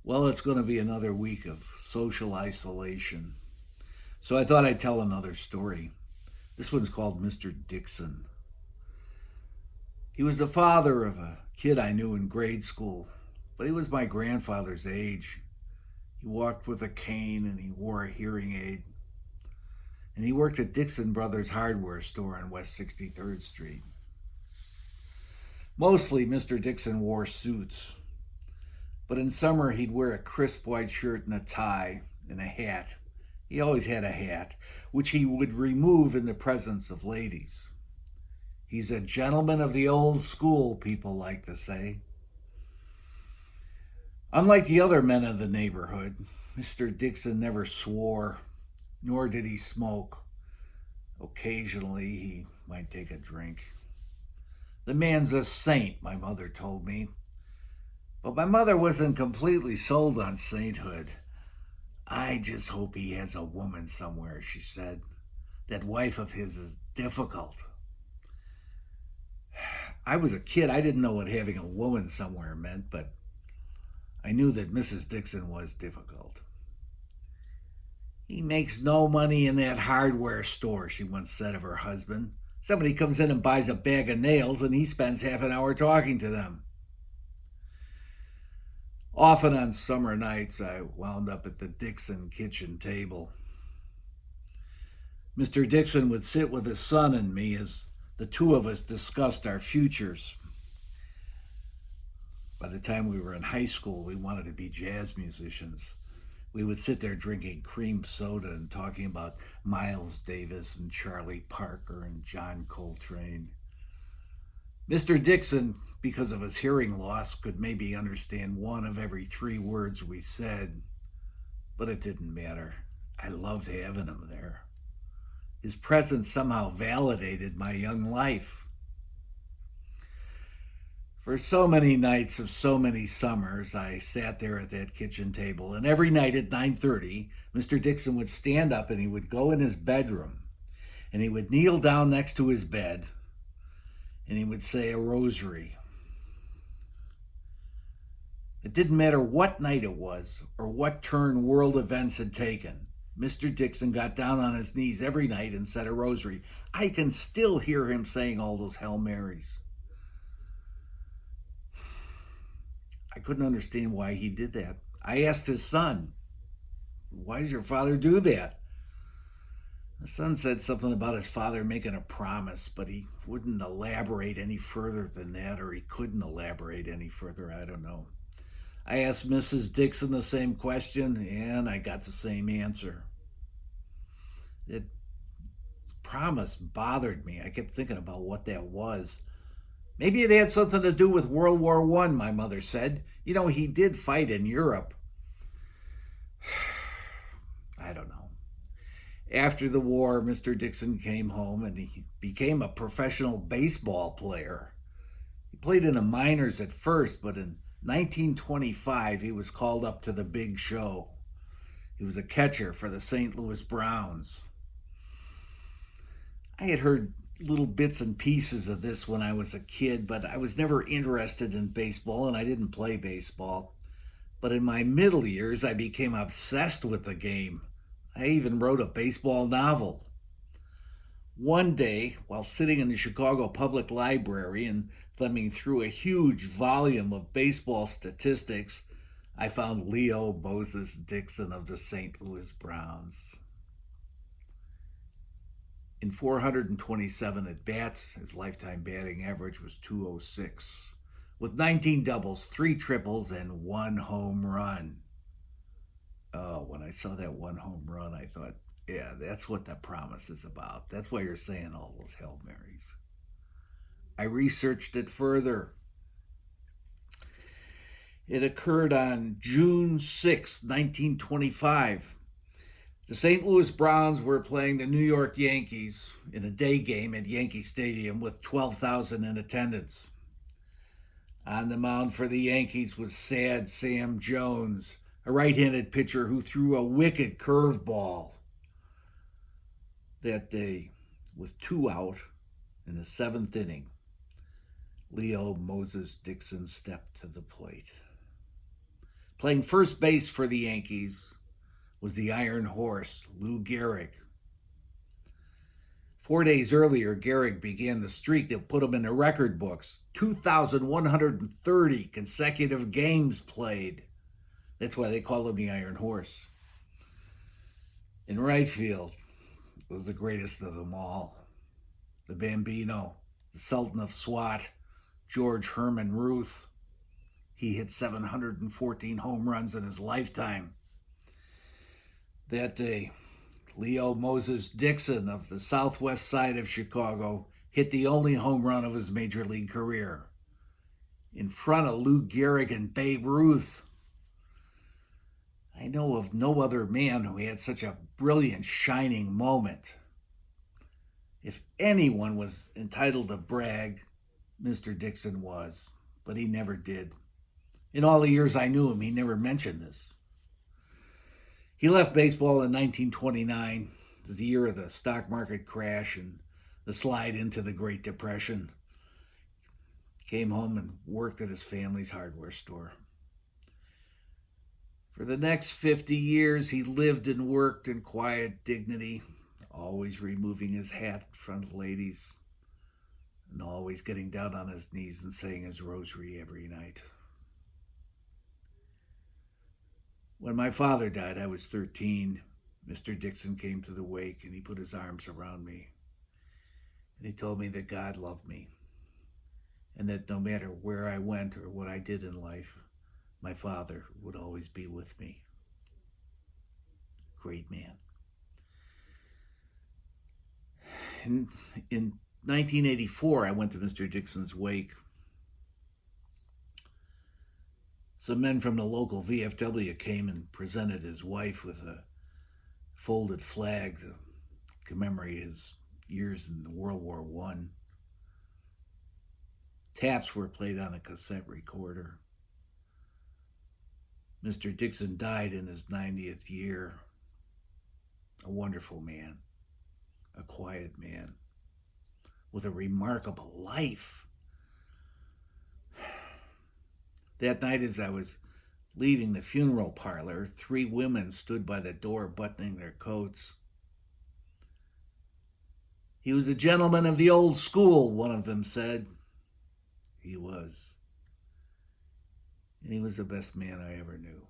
Well, it's going to be another week of social isolation. So I thought I'd tell another story. This one's called Mr. Dixon. He was the father of a kid I knew in grade school, but he was my grandfather's age. He walked with a cane and he wore a hearing aid. And he worked at Dixon Brothers Hardware store on West 63rd Street. Mostly, Mr. Dixon wore suits, but in summer he'd wear a crisp white shirt and a tie and a hat. He always had a hat, which he would remove in the presence of ladies. He's a gentleman of the old school, people like to say. Unlike the other men of the neighborhood, Mr. Dixon never swore, nor did he smoke. Occasionally, he might take a drink. The man's a saint, my mother told me. But my mother wasn't completely sold on sainthood. I just hope he has a woman somewhere, she said. That wife of his is difficult. I was a kid. I didn't know what having a woman somewhere meant, but I knew that Mrs. Dixon was difficult. He makes no money in that hardware store, she once said of her husband. Somebody comes in and buys a bag of nails, and he spends half an hour talking to them. Often on summer nights, I wound up at the Dixon kitchen table. Mr. Dixon would sit with his son and me as the two of us discussed our futures. By the time we were in high school, we wanted to be jazz musicians. We would sit there drinking cream soda and talking about Miles Davis and Charlie Parker and John Coltrane. Mr. Dixon, because of his hearing loss, could maybe understand one of every three words we said, but it didn't matter. I loved having him there. His presence somehow validated my young life. For so many nights of so many summers, I sat there at that kitchen table, and every night at 9:30, Mr. Dixon would stand up and he would go in his bedroom, and he would kneel down next to his bed, and he would say a rosary. It didn't matter what night it was or what turn world events had taken. Mr. Dixon got down on his knees every night and said a rosary. I can still hear him saying all those Hail Marys. I couldn't understand why he did that. I asked his son, why does your father do that? The son said something about his father making a promise, but he wouldn't elaborate any further than that, or he couldn't elaborate any further. I don't know. I asked Mrs. Dixon the same question, and I got the same answer. That promise bothered me. I kept thinking about what that was. Maybe it had something to do with World War I, my mother said. You know, he did fight in Europe. I don't know. After the war, Mr. Dixon came home and he became a professional baseball player. He played in the minors at first, but in 1925, he was called up to the big show. He was a catcher for the St. Louis Browns. I had heard little bits and pieces of this when I was a kid, but I was never interested in baseball and I didn't play baseball. But in my middle years, I became obsessed with the game. I even wrote a baseball novel. One day, while sitting in the Chicago Public Library and thumbing through a huge volume of baseball statistics, I found Leo Moses Dixon of the St. Louis Browns. In 427 at-bats, his lifetime batting average was .206, with 19 doubles, 3 triples, and 1 home run. Oh, when I saw that 1 home run, I thought, yeah, that's what the promise is about. That's why you're saying all those Hail Marys. I researched it further. It occurred on June 6, 1925. The St. Louis Browns were playing the New York Yankees in a day game at Yankee Stadium with 12,000 in attendance. On the mound for the Yankees was Sad Sam Jones, a right-handed pitcher who threw a wicked curveball. That day, with 2 out in the 7th inning, Leo Moses Dixon stepped to the plate. Playing first base for the Yankees was the Iron Horse, Lou Gehrig. 4 days earlier, Gehrig began the streak that put him in the record books. 2,130 consecutive games played. That's why they call him the Iron Horse. In right field was the greatest of them all. The Bambino, the Sultan of Swat, George Herman Ruth. He hit 714 home runs in his lifetime. That day, Leo Moses Dixon of the southwest side of Chicago hit the only home run of his major league career in front of Lou Gehrig and Babe Ruth. I know of no other man who had such a brilliant, shining moment. If anyone was entitled to brag, Mr. Dixon was, but he never did. In all the years I knew him, he never mentioned this. He left baseball in 1929, the year of the stock market crash and the slide into the Great Depression. Came home and worked at his family's hardware store. For the next 50 years, he lived and worked in quiet dignity, always removing his hat in front of ladies, and always getting down on his knees and saying his rosary every night. When my father died, I was 13. Mr. Dixon came to the wake and he put his arms around me. And he told me that God loved me and that no matter where I went or what I did in life, my father would always be with me. Great man. In 1984, I went to Mr. Dixon's wake. Some men from the local VFW came and presented his wife with a folded flag to commemorate his years in World War I. Taps were played on a cassette recorder. Mr. Dixon died in his 90th year. A wonderful man, a quiet man, with a remarkable life. That night, as I was leaving the funeral parlor, 3 women stood by the door buttoning their coats. "He was a gentleman of the old school," one of them said. He was. And he was the best man I ever knew.